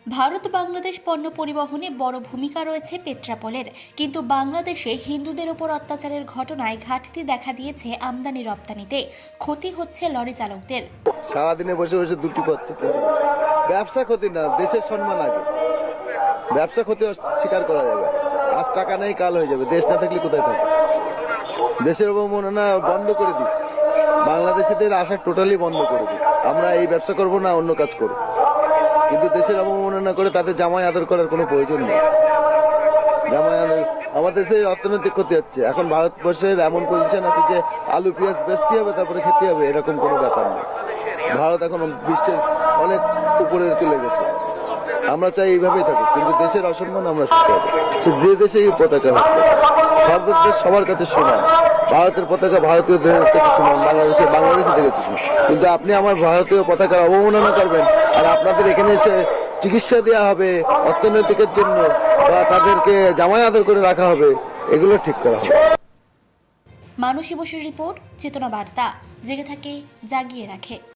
ভারত বাংলাদেশ পণ্য পরিবহনে বড় ভূমিকা রয়েছে পেট্রাপোলের, কিন্তু বাংলাদেশে হিন্দুদের ওপর অত্যাচারের ঘটনায় ঘাটতি দেখা দিয়েছে আমদানি রপ্তানিতে। ক্ষতি হচ্ছে লরি চালকদের। সারাদিনে বসে বসে দুটি পাচ্ছে। ব্যবসা ক্ষতি না, দেশের সম্মান আগে। ব্যবসা ক্ষতি স্বীকার করা যাবে। আজ টাকা নেই, কাল হয়ে যাবে। দেশ না থাকলে কোথায় থাকবে? দেশের অবমাননা বন্ধ করে দিই, বাংলাদেশিদের আশা টোটালি বন্ধ করে দিই। আমরা এই ব্যবসা করব না, অন্য কাজ করব, কিন্তু দেশের অবমাননা করে তাদের জামাই আদর করার কোনো প্রয়োজন নেই। জামাই আদর আমাদের দেশের অর্থনৈতিক ক্ষতি হচ্ছে। এখন ভারতবর্ষের এমন পজিশন আছে যে আলু পেঁয়াজ বেচতে হবে, তারপরে খেতে হবে, এরকম কোনো ব্যাপার নেই। ভারত এখন বিশ্বের অনেক উপরে চলে গেছে। আমরা চাই এইভাবেই থাকুক, কিন্তু দেশের অসম্মান আমরা শিখতে হবে। সে যে দেশেই পতাকা হোক, সব দেশ সবার কাছে সমান। ভারতের পতাকা ভারতীয়দের কাছে সমান, বাংলাদেশের কাছে সমান। কিন্তু আপনি আমার ভারতীয় পতাকার অবমাননা করবেন, আর আপনাদের এখানে এসে চিকিৎসা দেওয়া হবে অর্থনৈতিকের জন্য, বা তাদেরকে জামাই আদর করে রাখা হবে, এগুলো ঠিক করা হবে। মানসী বসুর রিপোর্ট, চেতনা বার্তা। জেগে থাকে, জাগিয়ে রাখে।